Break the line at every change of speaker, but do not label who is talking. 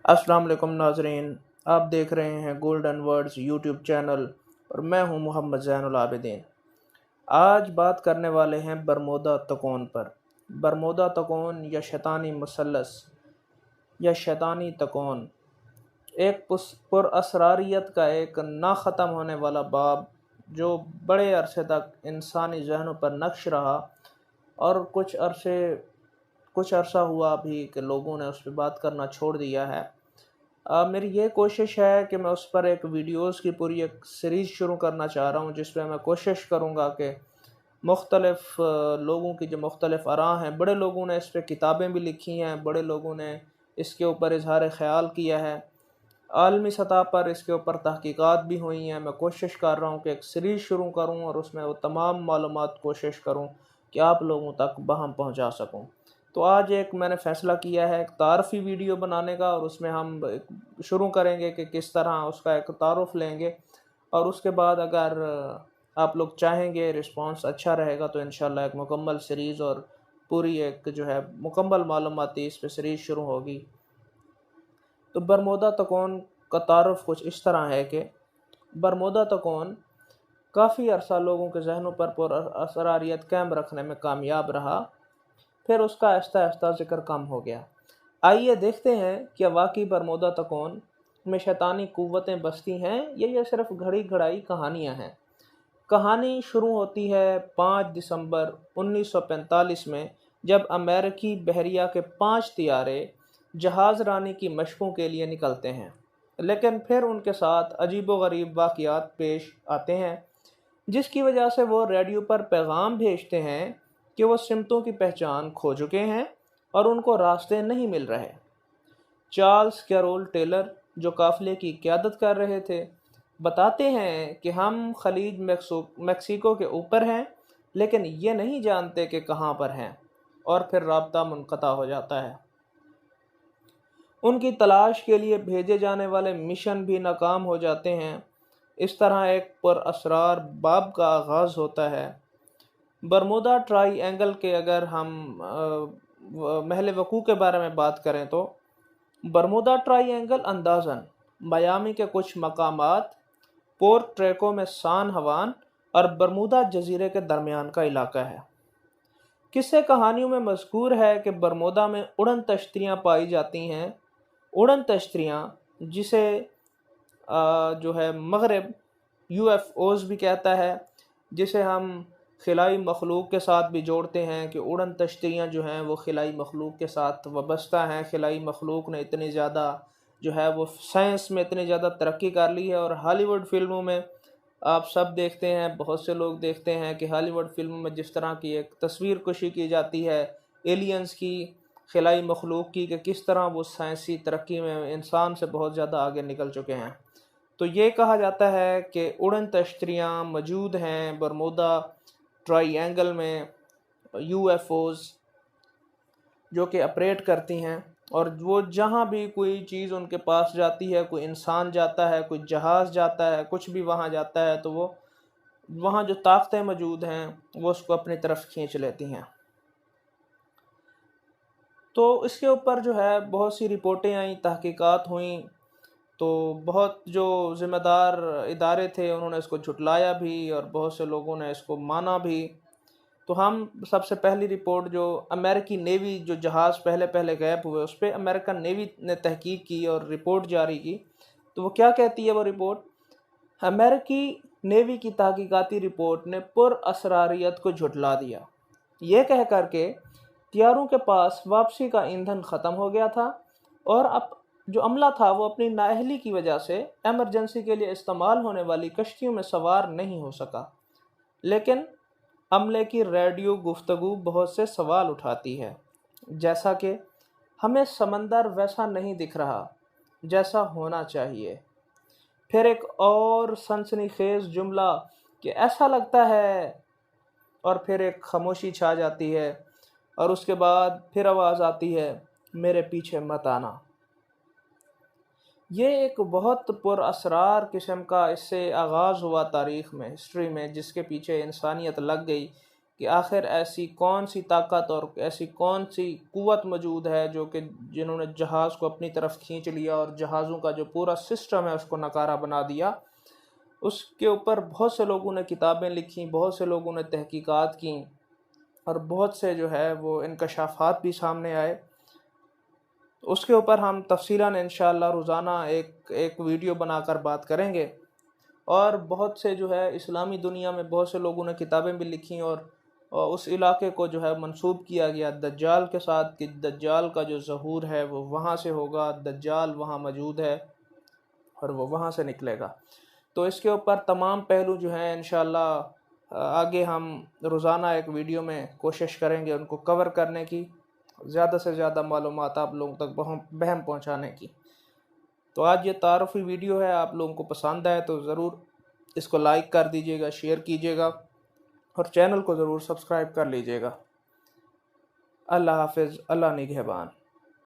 अस्सलाम वालेकुम नाजरीन। आप देख रहे हैं गोल्डन वर्ड्स यूट्यूब चैनल और मैं हूं मोहम्मद ज़ैनुल आबिदीन। आज बात करने वाले हैं बरमूदा तकोन पर। बरमूदा तकोन या शैतानी मसलस या शैतानी तकोन एक पुरअसरारियत का एक ना ख़त्म होने वाला बाब जो बड़े अरसे तक इंसानी जहनों पर नक्श रहा और कुछ अरसा हुआ अभी कि लोगों ने उस पर बात करना छोड़ दिया है। मेरी ये कोशिश है कि मैं उस पर एक वीडियोस की पूरी एक सीरीज़ शुरू करना चाह रहा हूँ, जिसमें मैं कोशिश करूँगा कि मुख्तलिफ़ लोगों की जो मुख्तलिफ़ आरा हैं, बड़े लोगों ने इस पर किताबें भी लिखी हैं, बड़े लोगों ने इसके ऊपर इजहार ख़याल किया है, आलमी सतह पर इसके ऊपर तहकीकात भी हुई हैं। मैं कोशिश कर रहा हूँ कि एक सीरीज़ शुरू करूँ और उसमें वो तमाम मालूमात कोशिश करूँ कि आप लोगों तक बहम पहुँचा सकूँ। तो आज एक मैंने फ़ैसला किया है एक तारफ़ी वीडियो बनाने का, और उसमें हम शुरू करेंगे कि किस तरह उसका एक तारुफ़ लेंगे, और उसके बाद अगर आप लोग चाहेंगे रिस्पांस अच्छा रहेगा तो इंशाल्लाह एक मुकम्मल सीरीज़ और पूरी एक जो है मुकम्मल मालूमाती इस पर सीरीज़ शुरू होगी। तो बरमूदा तकोन का तारुफ़ कुछ इस तरह है कि बरमूदा तकोन काफ़ी अरसा लोगों के जहनों पर असरारियत कायम रखने में कामयाब रहा, फिर उसका आहिस्ता आहिस्ता ज़िक्र कम हो गया। आइए देखते हैं कि वाकई बरमूदा तकोन में शैतानी क़ुव्वतें बसती हैं या ये सिर्फ घड़ी घड़ाई कहानियाँ हैं। कहानी शुरू होती है 5 दिसंबर 1945 में, जब अमेरिकी बहरिया के 5 तियारे जहाज़ रानी की मशकों के लिए निकलते हैं, लेकिन फिर उनके साथ अजीबोगरीब वाक़यात पेश आते हैं, जिसकी वजह से वो रेडियो पर पैगाम भेजते हैं कि वो सिमतों की पहचान खो चुके हैं और उनको रास्ते नहीं मिल रहे। चार्ल्स कैरोल टेलर, जो काफ़िले की क़यादत कर रहे थे, बताते हैं कि हम खलीज मेक्सिको के ऊपर हैं, लेकिन ये नहीं जानते कि कहाँ पर हैं, और फिर राब्ता मुनक़ता हो जाता है। उनकी तलाश के लिए भेजे जाने वाले मिशन भी नाकाम हो जाते हैं। इस तरह एक पुरअसरार बाब का आगाज़ होता है। बरमूदा ट्राई एंगल के अगर हम महल वक़ू के बारे में बात करें तो बरमूदा ट्राई एंगल अंदाज़न मियामी के कुछ मकामात, पोर्ट ट्रैको में सान हवान और बरमूदा जजीरे के दरमियान का इलाका है। किस्से कहानियों में मज़कूर है कि बरमूदा में उड़न तश्तियाँ पाई जाती हैं। उड़न तश्तियाँ, जिसे जो है मगरब UFOs भी कहता है, जिसे हम खिलाई मखलूक के साथ भी जोड़ते हैं कि उड़न तश्तियाँ जो हैं वो खिलाई मखलूक के साथ वाबस्ता हैं। खिलाई मखलूक ने इतनी ज़्यादा जो है वो साइंस में इतनी ज़्यादा तरक्की कर ली है, और हॉलीवुड फ़िल्मों में आप सब देखते हैं, बहुत से लोग देखते हैं कि हॉलीवुड फ़िल्मों में जिस तरह की एक तस्वीर कशी की जाती है एलियंस की, खिलाई मखलूक की, कि किस तरह वो साइंसी तरक्की में इंसान से बहुत ज़्यादा आगे निकल चुके हैं। तो ये कहा जाता है कि उड़न तश्तियाँ मौजूद हैं बरमूदा ट्रायंगल में, UFOs जो कि ऑपरेट करती हैं, और वो जहाँ भी कोई चीज़ उनके पास जाती है, कोई इंसान जाता है, कोई जहाज़ जाता है, कुछ भी वहाँ जाता है, तो वो वहाँ जो ताकतें मौजूद हैं वो उसको अपनी तरफ खींच लेती हैं। तो इसके ऊपर जो है बहुत सी रिपोर्टें आई, तहकीकात हुई, तो बहुत जो ज़िम्मेदार इदारे थे उन्होंने इसको झुटलाया भी और बहुत से लोगों ने इसको माना भी। तो हम सबसे पहली रिपोर्ट जो अमेरिकी नेवी, जो जहाज़ पहले पहले गायब हुए, उस पर अमेरिकन नेवी ने तहकीक की और रिपोर्ट जारी की। तो वो क्या कहती है वो रिपोर्ट? अमेरिकी नेवी की तहकीकाती रिपोर्ट ने पुरअसरारियत को झुटला दिया, ये कह कर के तियारों के पास वापसी का ईंधन ख़त्म हो गया था, और अब जो अमला था वो अपनी नाअहली की वजह से एमरजेंसी के लिए इस्तेमाल होने वाली कश्तियों में सवार नहीं हो सका। लेकिन अमले की रेडियो गुफ्तगू बहुत से सवाल उठाती है, जैसा कि हमें समंदर वैसा नहीं दिख रहा जैसा होना चाहिए। फिर एक और सनसनीखेज जुमला कि ऐसा लगता है, और फिर एक खामोशी छा जाती है, और उसके बाद फिर आवाज़ आती है, मेरे पीछे मत आना। ये एक बहुत पुरअसरार किस्म का इससे आगाज़ हुआ तारीख़ में, हिस्ट्री में, जिसके पीछे इंसानियत लग गई کہ آخر ایسی کون سی طاقت اور ایسی کون سی قوت موجود ہے جو کہ جنہوں نے جہاز کو اپنی طرف کھینچ لیا اور جہازوں کا جو پورا سسٹم ہے اس کو ناکارہ بنا دیا۔ اس کے اوپر بہت سے لوگوں نے کتابیں لکھیں، بہت سے لوگوں نے تحقیقات کیں، اور بہت سے جو ہے وہ انکشافات بھی سامنے آئے۔ اس کے اوپر ہم تفصیلاً انشاءاللہ روزانہ ایک ویڈیو بنا کر بات کریں گے۔ اور بہت سے جو ہے اسلامی دنیا میں بہت سے لوگوں نے کتابیں بھی لکھیں، اور اس علاقے کو جو ہے منسوب کیا گیا دجال کے ساتھ کہ دجال کا جو ظہور ہے وہ وہاں سے ہوگا، دجال وہاں موجود ہے اور وہ وہاں سے نکلے گا۔ تو اس کے اوپر تمام پہلو جو ہیں انشاءاللہ آگے ہم روزانہ ایک ویڈیو میں کوشش کریں گے ان کو کور کرنے کی، زیادہ سے زیادہ معلومات آپ لوگوں تک بہم پہنچانے کی۔ تو آج یہ تعارفی ویڈیو ہے، آپ لوگوں کو پسند آئے تو ضرور اس کو لائک کر دیجیے گا، شیئر کیجیے گا، اور چینل کو ضرور سبسکرائب کر لیجیے گا۔ اللہ حافظ، اللہ نگہبان۔